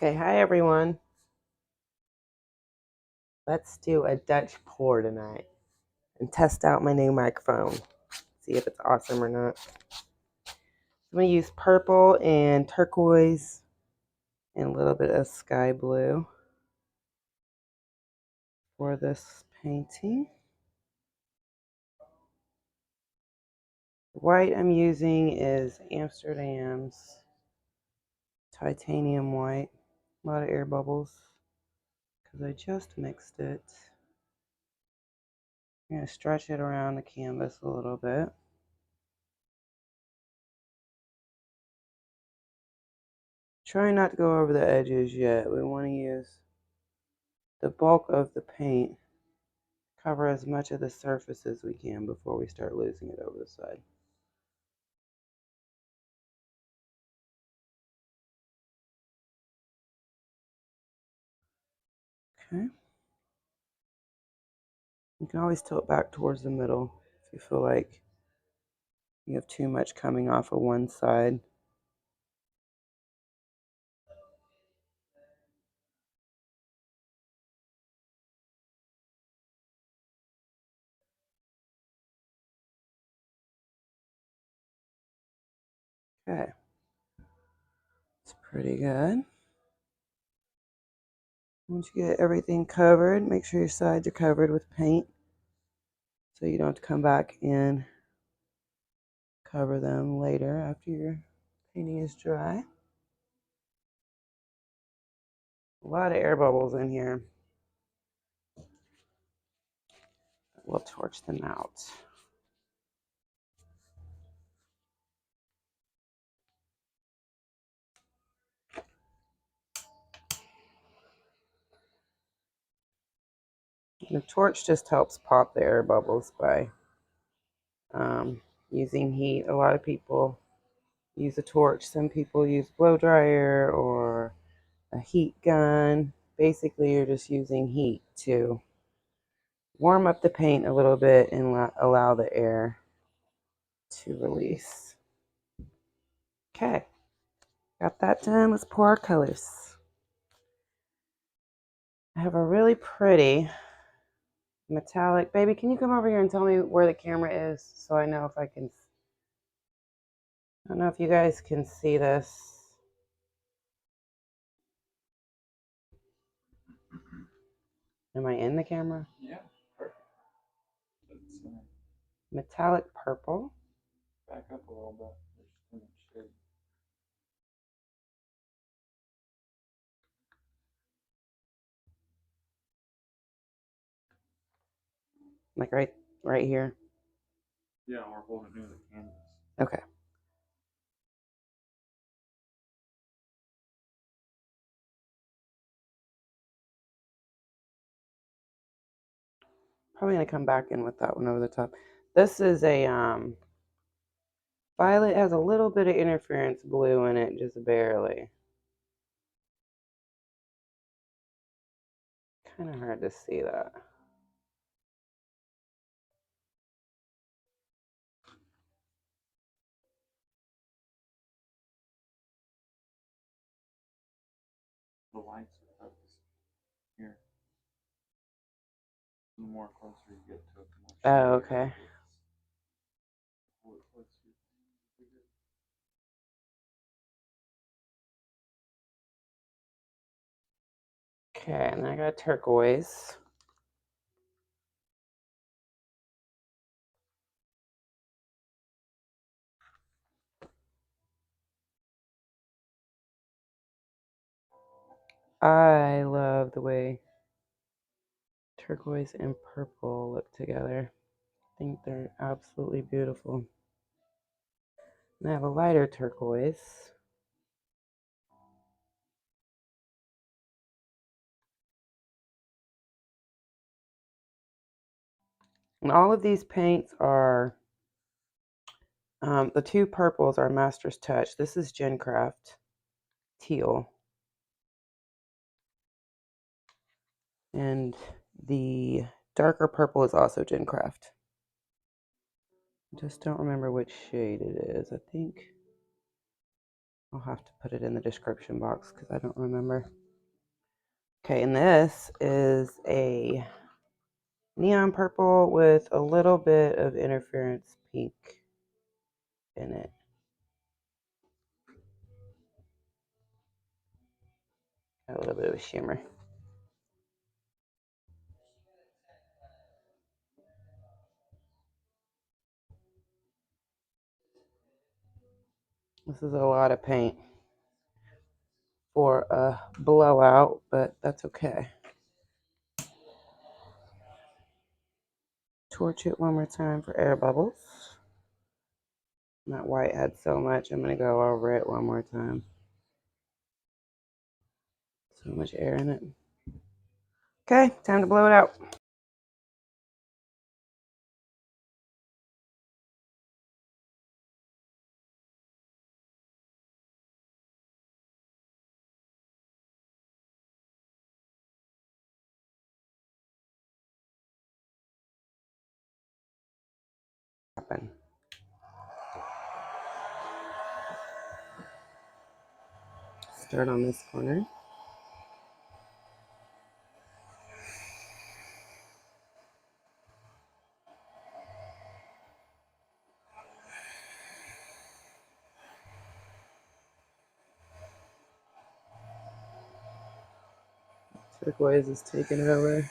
Okay, hi everyone. Let's do a Dutch pour tonight and test out my new microphone. See if it's awesome or not. I'm going to use purple and turquoise and a little bit of sky blue for this painting. The white I'm using is Amsterdam's titanium white. A lot of air bubbles because I just mixed it. I'm going to stretch it around the canvas a little bit. Try not to go over the edges yet. We want to use the bulk of the paint, cover as much of the surface as we can before we start losing it over the side. Okay. You can always tilt back towards the middle if you feel like you have too much coming off of one side. Okay. It's pretty good. Once you get everything covered, make sure your sides are covered with paint so you don't have to come back and cover them later after your painting is dry. A lot of air bubbles in here. We'll torch them out. The torch just helps pop the air bubbles by using heat. A lot of people use a torch. Some people use blow dryer or a heat gun. Basically, you're just using heat to warm up the paint a little bit and allow the air to release. Okay, got that done. Let's pour our colors. I have a really pretty metallic. Baby, can you come over here and tell me where the camera is so I know if I can. I don't know if you guys can see this. Am I in the camera? Yeah, perfect. Metallic purple. Back up a little bit. There's too much shade. Like right here. Yeah, we're holding near the canvas. Okay. Probably gonna come back in with that one over the top. This is a violet, has a little bit of interference blue in it, just barely. Kind of hard to see that. The lights are focused here. The more closer you get to it, the more. Oh, okay. Okay, and then I got turquoise. I love the way turquoise and purple look together. I think they're absolutely beautiful. And I have a lighter turquoise. And all of these paints are, the two purples are Master's Touch. This is Gencraft teal. And the darker purple is also Gencraft. I just don't remember which shade it is. I think I'll have to put it in the description box because I don't remember. Okay, and this is a neon purple with a little bit of interference pink in it. Got a little bit of a shimmer. This is a lot of paint for a blowout, but that's okay. Torch it one more time for air bubbles. That white had so much, I'm going to go over it one more time. So much air in it. Okay, time to blow it out. Start on this corner. Turquoise is taking over.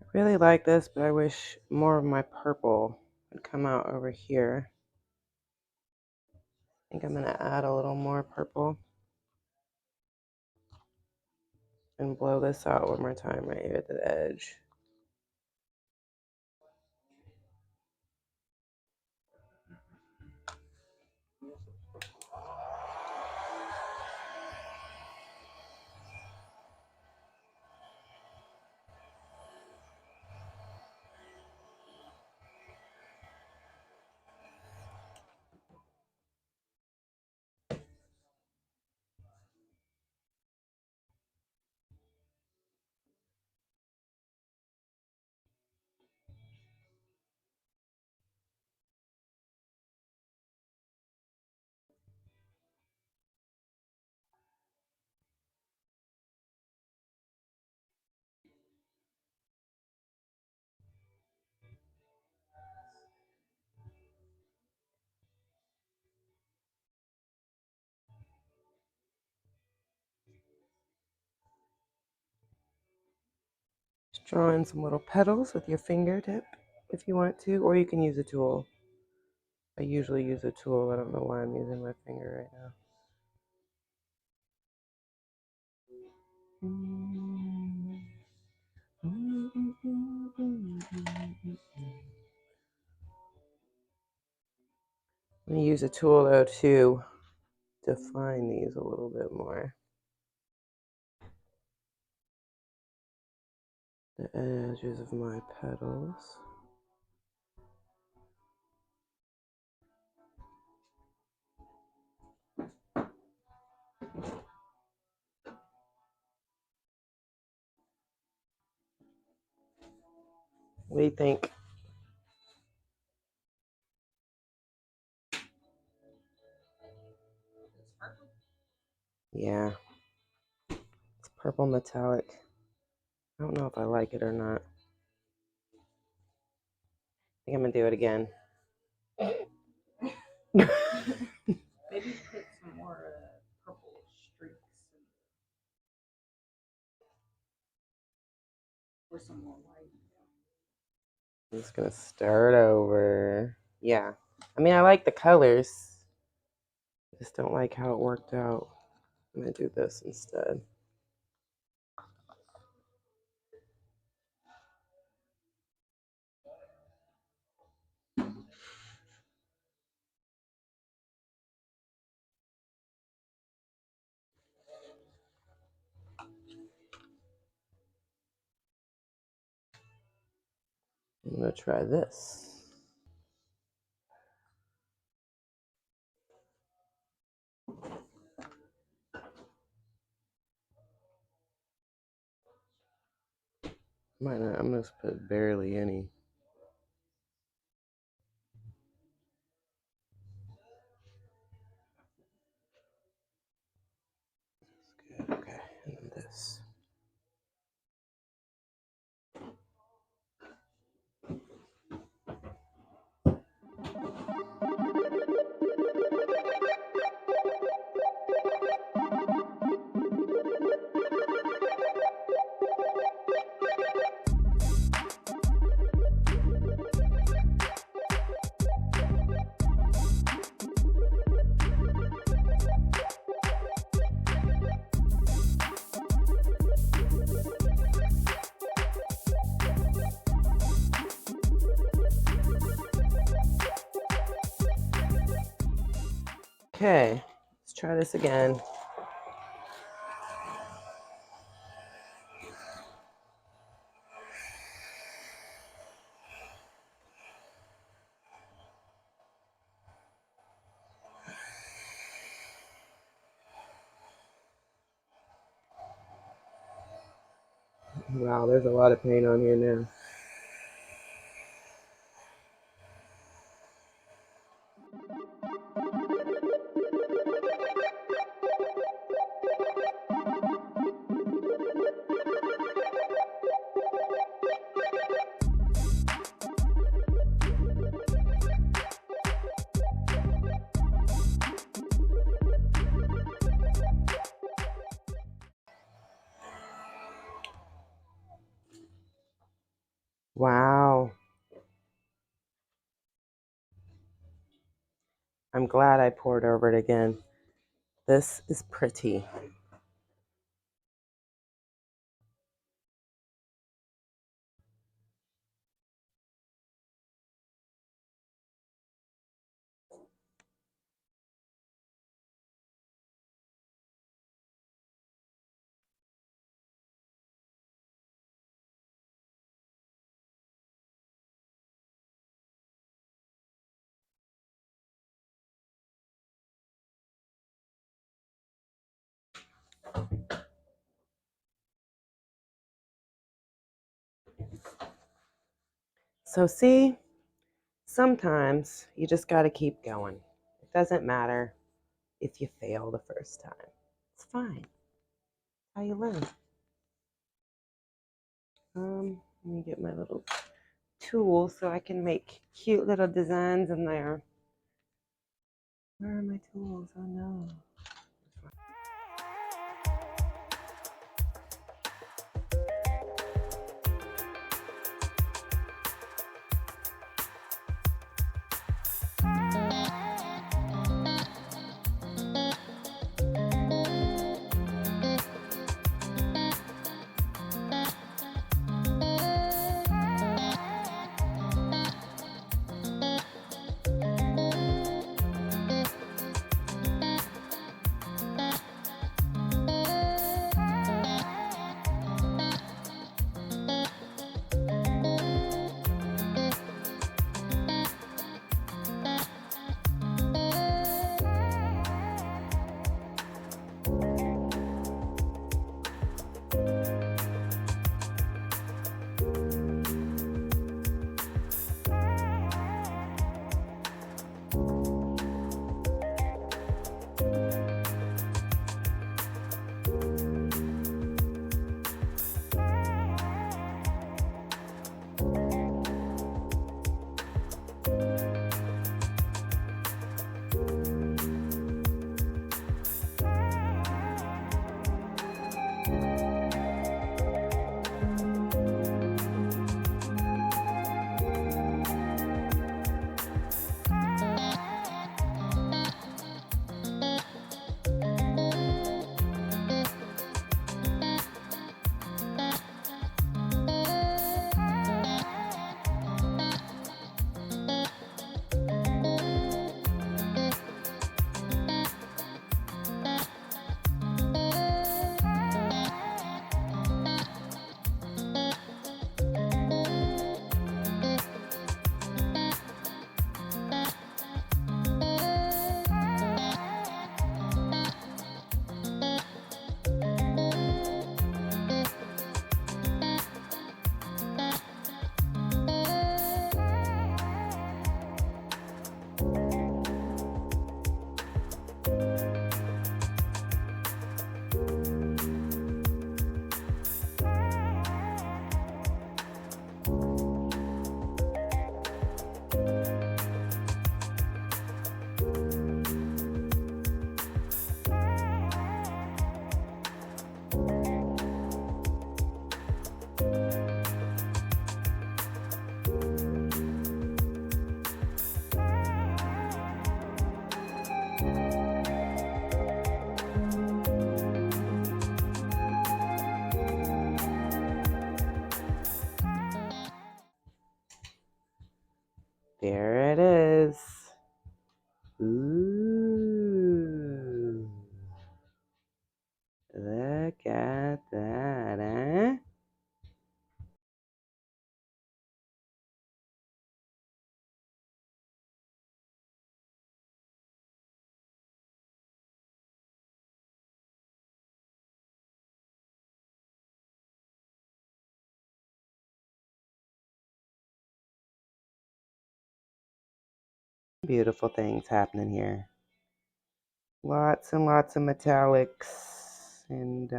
I really like this, but I wish more of my purple would come out over here. I think I'm going to add a little more purple and blow this out one more time right here at the edge. Just draw in some little petals with your fingertip if you want to, or you can use a tool. I usually use a tool. I don't know why I'm using my finger right now. I'm going to use a tool though to define these a little bit more. The edges of my petals. What do you think? Yeah, it's purple metallic. I don't know if I like it or not. I think I'm gonna do it again. Maybe put some more purple streaks or some more white. I'm just gonna start over. Yeah, I mean I like the colors. I just don't like how it worked out. I'm gonna do this instead. I'm gonna try this. Might not, I'm gonna put barely any. That's good, okay, and then this. Okay, let's try this again. Wow, there's a lot of paint on here now. Wow. I'm glad I poured over it again. This is pretty. So see, sometimes you just got to keep going. It doesn't matter if you fail the first time. It's fine. That's how you learn. Let me get my little tool so I can make cute little designs in there. Where are my tools? Oh no. There it is. Ooh. Look at that, eh? Beautiful things happening here. Lots and lots of metallics and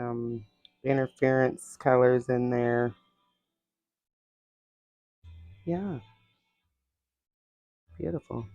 interference colors in there. Yeah, beautiful.